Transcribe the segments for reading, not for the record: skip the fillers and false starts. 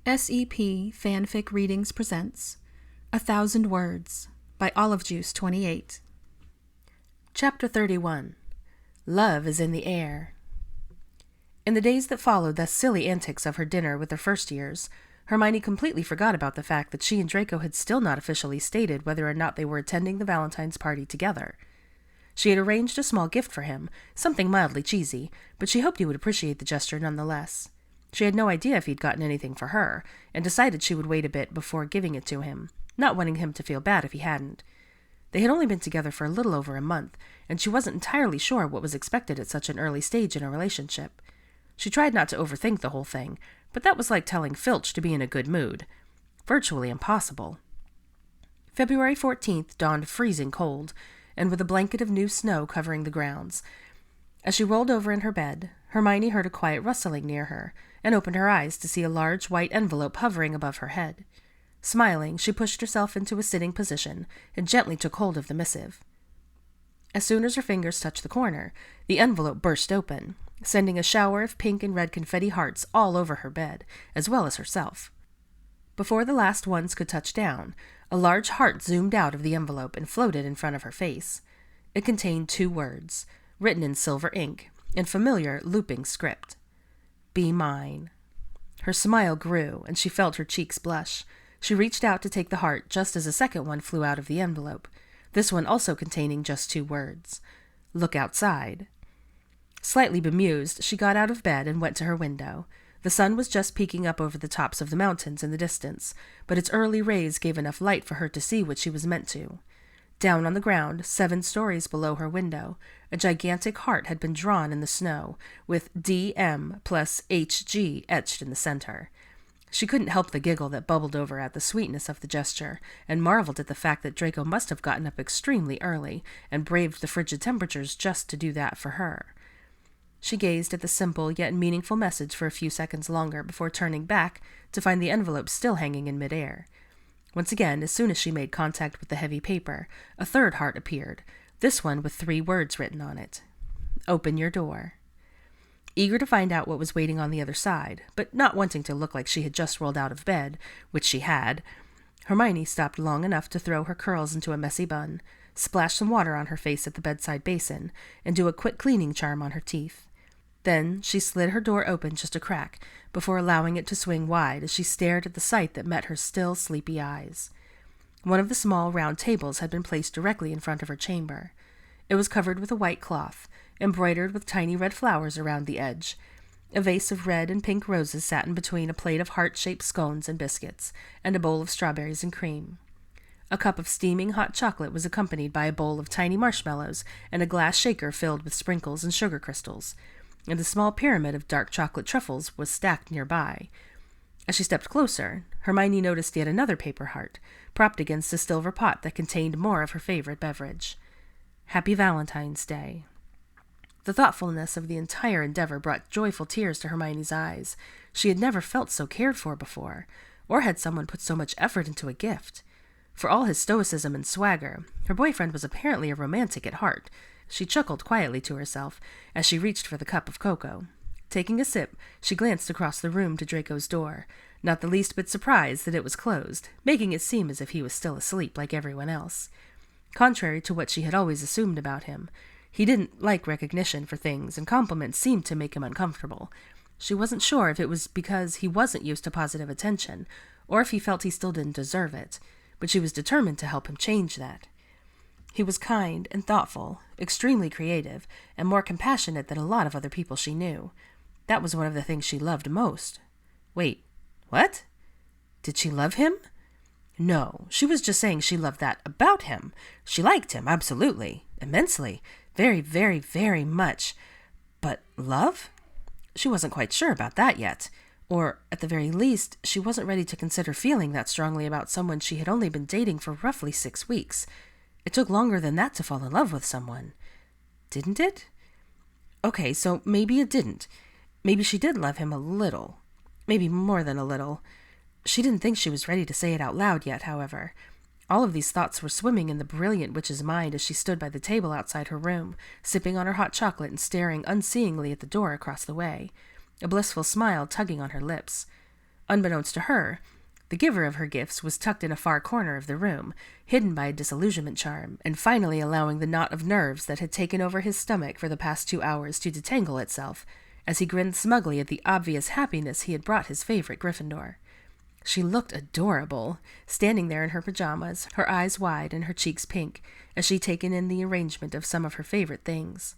SEP Fanfic Readings presents 1,000 Words by Olive Juice 28. Chapter 31. Love is in the Air. In the days that followed the silly antics of her dinner with their first years, Hermione completely forgot about the fact that she and Draco had still not officially stated whether or not they were attending the Valentine's party together. She had arranged a small gift for him, something mildly cheesy, but she hoped he would appreciate the gesture nonetheless. She had no idea if he'd gotten anything for her, and decided she would wait a bit before giving it to him, not wanting him to feel bad if he hadn't. They had only been together for a little over a month, and she wasn't entirely sure what was expected at such an early stage in a relationship. She tried not to overthink the whole thing, but that was like telling Filch to be in a good mood. Virtually impossible. February 14th dawned freezing cold, and with a blanket of new snow covering the grounds. As she rolled over in her bed, Hermione heard a quiet rustling near her, and opened her eyes to see a large white envelope hovering above her head. Smiling, she pushed herself into a sitting position and gently took hold of the missive. As soon as her fingers touched the corner, the envelope burst open, sending a shower of pink and red confetti hearts all over her bed, as well as herself. Before the last ones could touch down, a large heart zoomed out of the envelope and floated in front of her face. It contained 2 words, written in silver ink, in familiar, looping script. Be mine. Her smile grew, and she felt her cheeks blush. She reached out to take the heart just as a second one flew out of the envelope, this one also containing just 2 words. Look outside. Slightly bemused, she got out of bed and went to her window. The sun was just peeking up over the tops of the mountains in the distance, but its early rays gave enough light for her to see what she was meant to. Down on the ground, 7 stories below her window, a gigantic heart had been drawn in the snow, with DM plus HG etched in the center. She couldn't help the giggle that bubbled over at the sweetness of the gesture, and marveled at the fact that Draco must have gotten up extremely early and braved the frigid temperatures just to do that for her. She gazed at the simple yet meaningful message for a few seconds longer before turning back to find the envelope still hanging in midair. Once again, as soon as she made contact with the heavy paper, a 3rd heart appeared, this one with 3 words written on it. Open your door. Eager to find out what was waiting on the other side, but not wanting to look like she had just rolled out of bed, which she had, Hermione stopped long enough to throw her curls into a messy bun, splash some water on her face at the bedside basin, and do a quick cleaning charm on her teeth. Then she slid her door open just a crack, before allowing it to swing wide as she stared at the sight that met her still sleepy eyes. One of the small round tables had been placed directly in front of her chamber. It was covered with a white cloth, embroidered with tiny red flowers around the edge. A vase of red and pink roses sat in between a plate of heart-shaped scones and biscuits, and a bowl of strawberries and cream. A cup of steaming hot chocolate was accompanied by a bowl of tiny marshmallows and a glass shaker filled with sprinkles and sugar crystals, and a small pyramid of dark chocolate truffles was stacked nearby. As she stepped closer, Hermione noticed yet another paper heart, propped against a silver pot that contained more of her favorite beverage. Happy Valentine's Day. The thoughtfulness of the entire endeavor brought joyful tears to Hermione's eyes. She had never felt so cared for before, or had someone put so much effort into a gift. For all his stoicism and swagger, her boyfriend was apparently a romantic at heart. She chuckled quietly to herself as she reached for the cup of cocoa. Taking a sip, she glanced across the room to Draco's door, not the least bit surprised that it was closed, making it seem as if he was still asleep like everyone else. Contrary to what she had always assumed about him, he didn't like recognition for things, and compliments seemed to make him uncomfortable. She wasn't sure if it was because he wasn't used to positive attention, or if he felt he still didn't deserve it, but she was determined to help him change that. He was kind and thoughtful, extremely creative, and more compassionate than a lot of other people she knew. That was one of the things she loved most. Wait, what? Did she love him? No, she was just saying she loved that about him. She liked him, absolutely, immensely, very, very, very much. But love? She wasn't quite sure about that yet. Or, at the very least, she wasn't ready to consider feeling that strongly about someone she had only been dating for roughly 6 weeks. It took longer than that to fall in love with someone. Didn't it? Okay, so maybe it didn't. Maybe she did love him a little. Maybe more than a little. She didn't think she was ready to say it out loud yet, however. All of these thoughts were swimming in the brilliant witch's mind as she stood by the table outside her room, sipping on her hot chocolate and staring unseeingly at the door across the way, a blissful smile tugging on her lips. Unbeknownst to her, the giver of her gifts was tucked in a far corner of the room, hidden by a disillusionment charm, and finally allowing the knot of nerves that had taken over his stomach for the past 2 hours to detangle itself, as he grinned smugly at the obvious happiness he had brought his favorite Gryffindor. She looked adorable, standing there in her pajamas, her eyes wide and her cheeks pink, as she taken in the arrangement of some of her favorite things.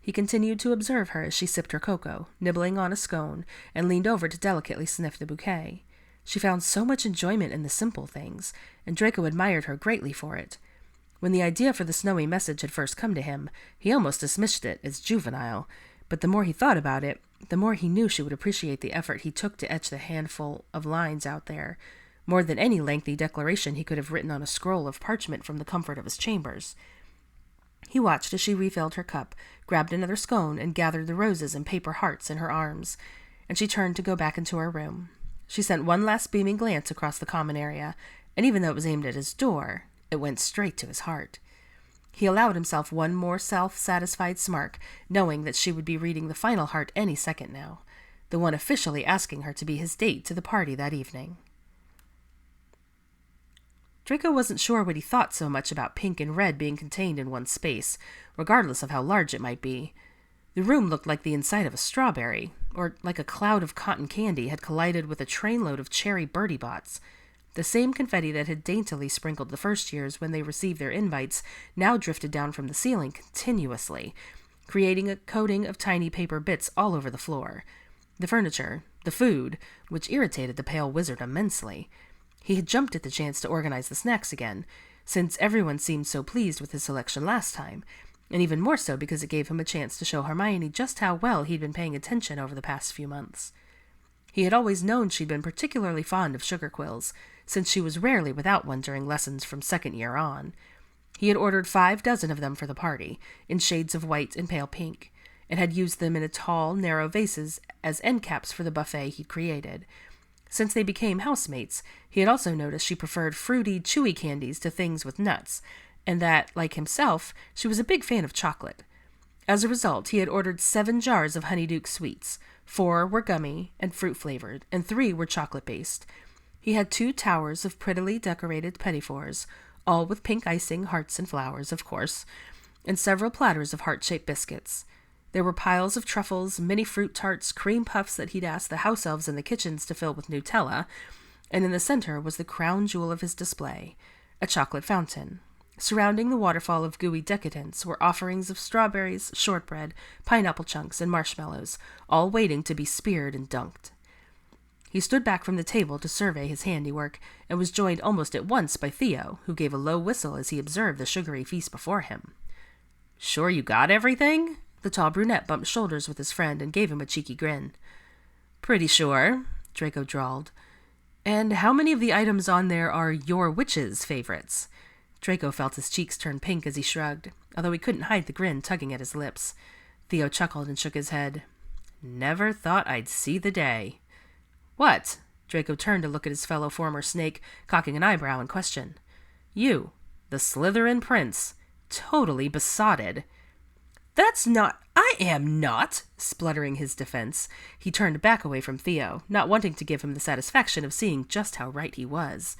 He continued to observe her as she sipped her cocoa, nibbling on a scone, and leaned over to delicately sniff the bouquet. She found so much enjoyment in the simple things, and Draco admired her greatly for it. When the idea for the snowy message had first come to him, he almost dismissed it as juvenile, but the more he thought about it, the more he knew she would appreciate the effort he took to etch the handful of lines out there, more than any lengthy declaration he could have written on a scroll of parchment from the comfort of his chambers. He watched as she refilled her cup, grabbed another scone, and gathered the roses and paper hearts in her arms, and she turned to go back into her room. She sent one last beaming glance across the common area, and even though it was aimed at his door, it went straight to his heart. He allowed himself one more self-satisfied smirk, knowing that she would be reading the final heart any second now, the one officially asking her to be his date to the party that evening. Draco wasn't sure what he thought so much about pink and red being contained in one space, regardless of how large it might be. The room looked like the inside of a strawberry, or like a cloud of cotton candy had collided with a trainload of cherry birdie bots. The same confetti that had daintily sprinkled the first years when they received their invites now drifted down from the ceiling continuously, creating a coating of tiny paper bits all over the floor. The furniture, the food, which irritated the pale wizard immensely. He had jumped at the chance to organize the snacks again, since everyone seemed so pleased with his selection last time, and even more so because it gave him a chance to show Hermione just how well he'd been paying attention over the past few months. He had always known she'd been particularly fond of sugar quills, since she was rarely without one during lessons from second year on. He had ordered 6 of them for the party, in shades of white and pale pink, and had used them in tall, narrow vases as end caps for the buffet he'd created. Since they became housemates, he had also noticed she preferred fruity, chewy candies to things with nuts, and that, like himself, she was a big fan of chocolate. As a result, he had ordered 7 jars of Honeyduke sweets. 4 were gummy and fruit-flavored, and 3 were chocolate-based. He had 2 towers of prettily decorated petits fours, all with pink icing, hearts, and flowers, of course, and several platters of heart-shaped biscuits. There were piles of truffles, mini fruit tarts, cream puffs that he'd asked the house elves in the kitchens to fill with Nutella, and in the center was the crown jewel of his display, a chocolate fountain. Surrounding the waterfall of gooey decadence were offerings of strawberries, shortbread, pineapple chunks, and marshmallows, all waiting to be speared and dunked. He stood back from the table to survey his handiwork, and was joined almost at once by Theo, who gave a low whistle as he observed the sugary feast before him. "Sure you got everything?" The tall brunette bumped shoulders with his friend and gave him a cheeky grin. "Pretty sure," Draco drawled. "And how many of the items on there are your witch's favorites?" Draco felt his cheeks turn pink as he shrugged, although he couldn't hide the grin tugging at his lips. Theo chuckled and shook his head. "Never thought I'd see the day." "What?" Draco turned to look at his fellow former snake, cocking an eyebrow in question. "You, the Slytherin prince, totally besotted." I am not, spluttering his defense. He turned back away from Theo, not wanting to give him the satisfaction of seeing just how right he was.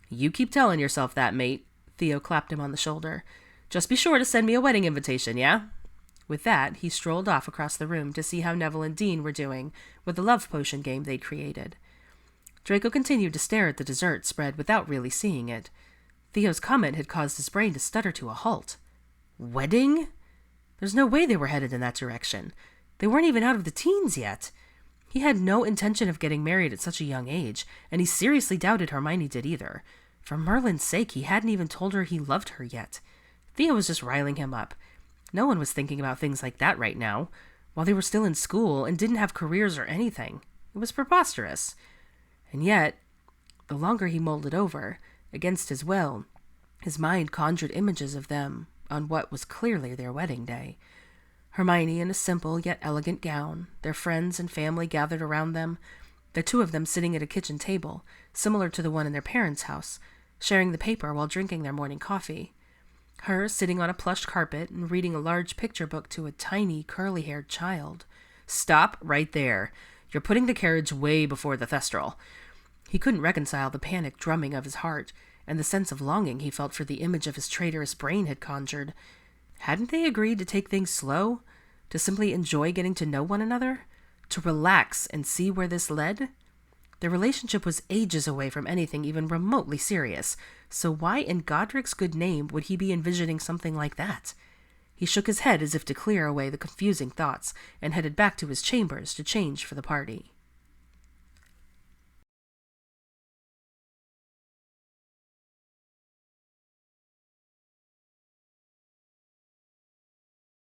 "You keep telling yourself that, mate." Theo clapped him on the shoulder. "Just be sure to send me a wedding invitation, yeah?" With that, he strolled off across the room to see how Neville and Dean were doing with the love potion game they'd created. Draco continued to stare at the dessert spread without really seeing it. Theo's comment had caused his brain to stutter to a halt. Wedding? There's no way they were headed in that direction. They weren't even out of the teens yet. He had no intention of getting married at such a young age, and he seriously doubted Hermione did either. For Merlin's sake, he hadn't even told her he loved her yet. Theo was just riling him up. No one was thinking about things like that right now, while they were still in school and didn't have careers or anything. It was preposterous. And yet, the longer he mulled it over, against his will, his mind conjured images of them on what was clearly their wedding day. Hermione in a simple yet elegant gown, their friends and family gathered around them, the 2 of them sitting at a kitchen table, similar to the one in their parents' house, sharing the paper while drinking their morning coffee. Her sitting on a plush carpet and reading a large picture book to a tiny, curly-haired child. "Stop right there. You're putting the carriage way before the thestral." He couldn't reconcile the panic drumming of his heart and the sense of longing he felt for the image of his traitorous brain had conjured. Hadn't they agreed to take things slow? To simply enjoy getting to know one another? To relax and see where this led? Their relationship was ages away from anything even remotely serious, so why in Godric's good name would he be envisioning something like that? He shook his head as if to clear away the confusing thoughts and headed back to his chambers to change for the party.